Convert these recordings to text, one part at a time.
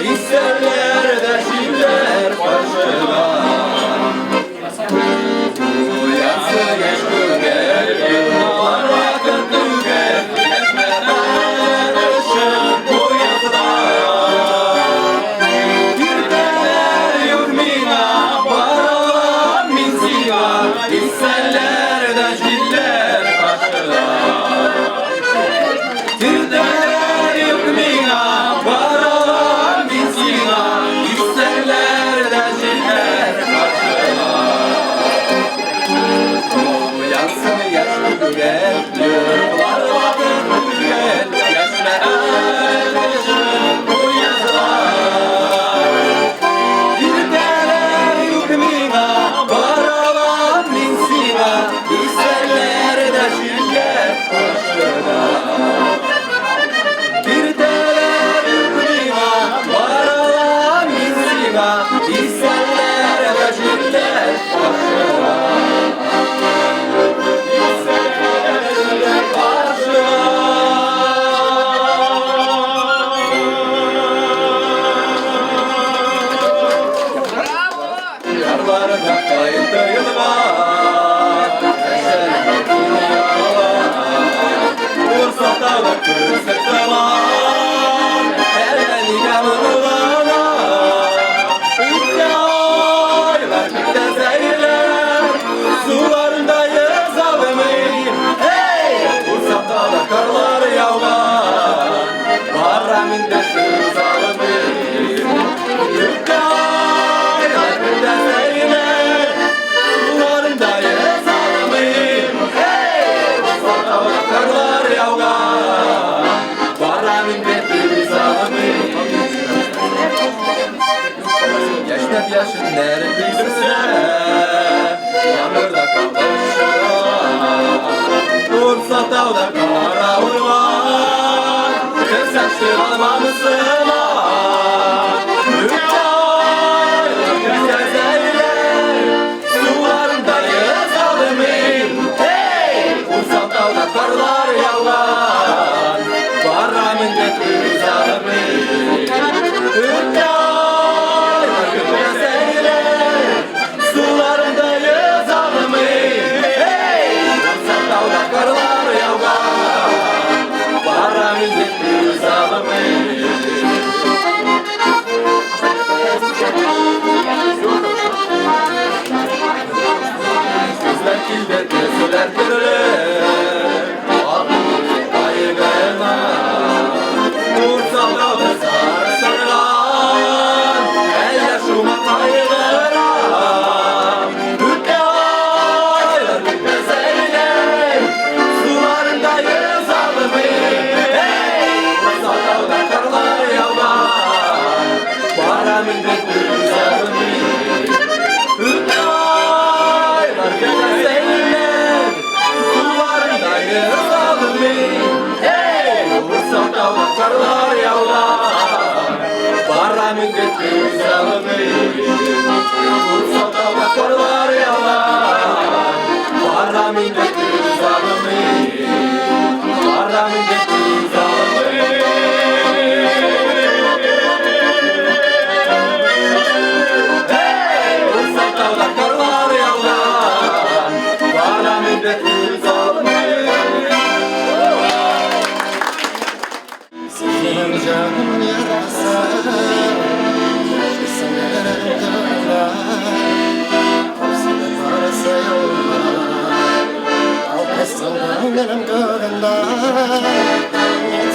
İsterler de şiller başına. Uyansı geç güzel, yıllar vakit güzel, geçmeden ışık bu yazda. Bir deler yurmina, baralan minzina, İsterler de şiller başına. Bir deler yurmina, baralan minzina, İsterler de şiller başına. Uyansın yaşlı güzel, yıllar vakit güzel, geçmeyen ışık bu yazda. Bir deler yurmina, baralan minsina, İsterler de şiller başına. Bir deler yurmina, baralan minsina, İsterler de şiller başına. Yarlarına kayıtlı yıllar, eşeğin yıllar, Bursa'da da kırsak elden yıkanırlar. Ükkâylar bitte zeyler, sularındayız almayın. Hey! Bursa'da da karlar yağar, Bahraminde kız almayın. Ükkâylar bitte zeyler, sularındayız almayın. Hey! Bursa'da da karlar yağar, Bahraminde kız almayın. Yaşlar yaşın neredeyse, yanırda kalmışlar. Bursa dağda kara uyman, kız saçlı almamışsın. Ükkâylar güzel zeyler, sularındayız almayın. Hey! Bursa dağda karlar yağar, Bahraminde kız almayın. Ükkâylar güzel zeyler, sularındayız almayın. Hey! Bursa dağda karlar yağar, Bahraminde kız almayın. Kızlar kilde gözler kırılır, ağzımızı kaygıyla. Bursa dağda sarı sarılan, el yaşıma kaygıla. Ükkâylar güzel zeyler, sularındayız almayın. Hey! Bursa dağda karlar yağar, Bahraminde kız almayın. Ükkâylar güzel zeyler, sularındayız almayın. Hey! Bursa dağda karlar yağar, Bahraminde kız almayın. Bursa dağda karlar yağar, Bahraminde kız almayın. Bahraminde kız almayın. Hey! Bursa dağda karlar yağar, Bahraminde kız almayın. Senin canım yarası, seneler kırlar, hapsinin arası yollar, al pestilden benim gönlümden,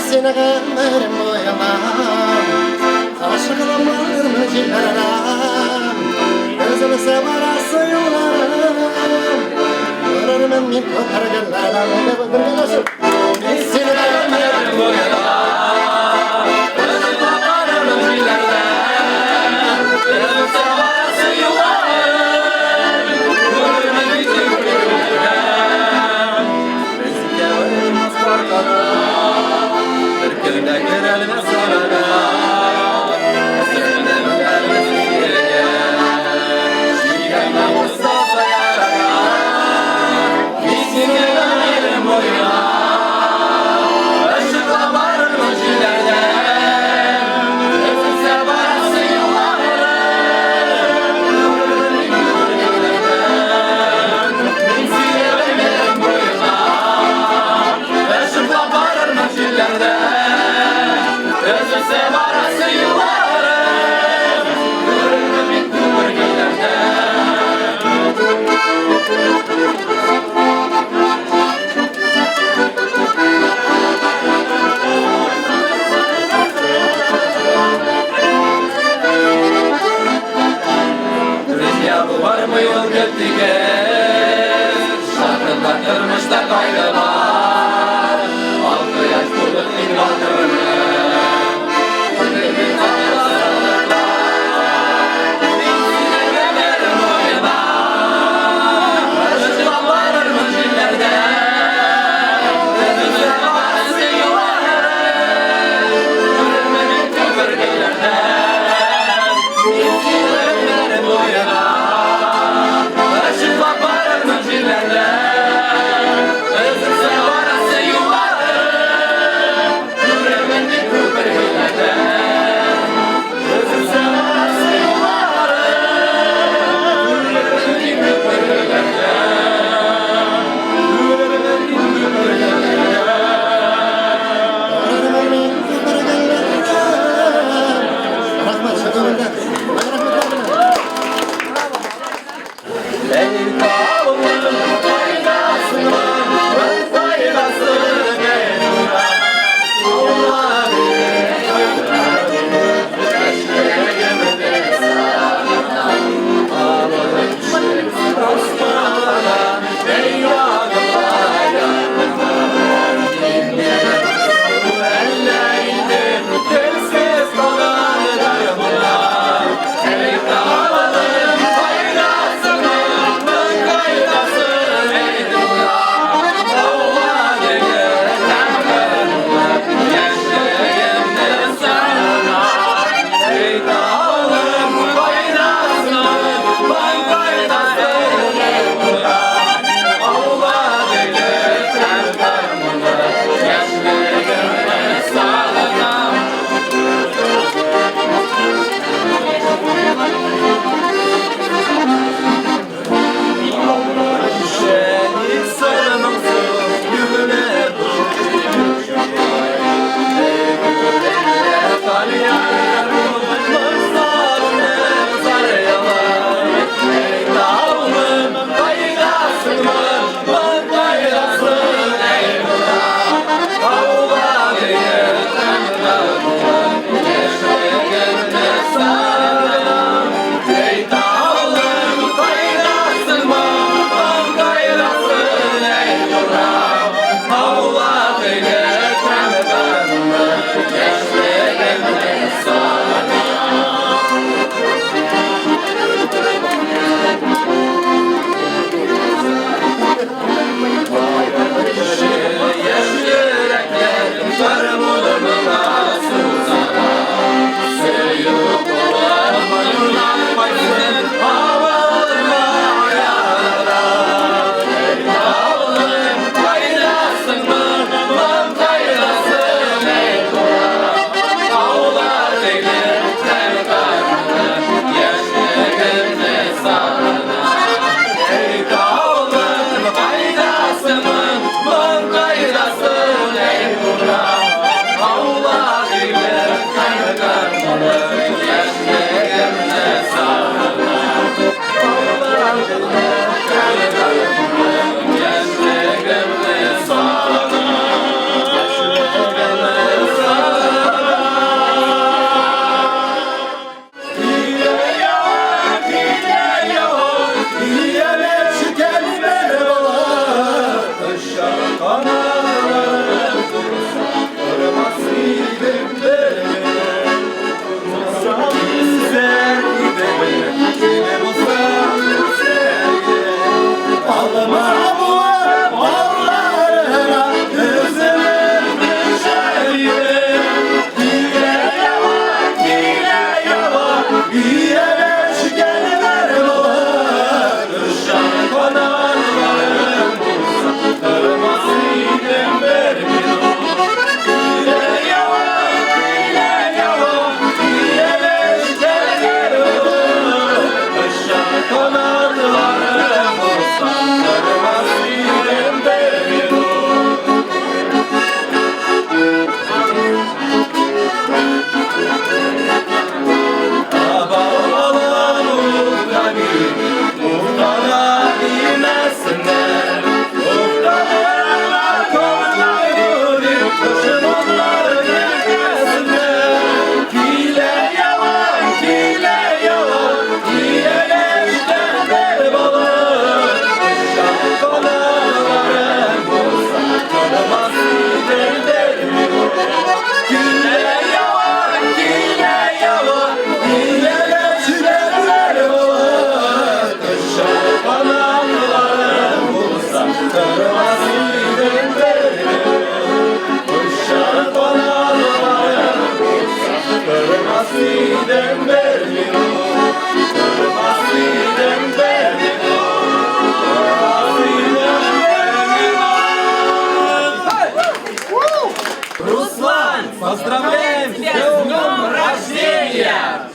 seni gelmerim bu yalan, aşıklanmadır mı cillarım, gözünü severası yollarım, görürüm ben min kokar gönlerden, bir gülüşüm, seni gelmerim bu yalan. Mustafa yaradan, bizim yemeğim oynar. Çileler var, dışarı kanatlarım bulsa, kırmaz idim benim. Dışarı kanatlarım bulsa, kırmaz idim benim. Kırmaz idim benim. Kırmaz idim benim. Руслан, поздравляем тебя с днем рождения!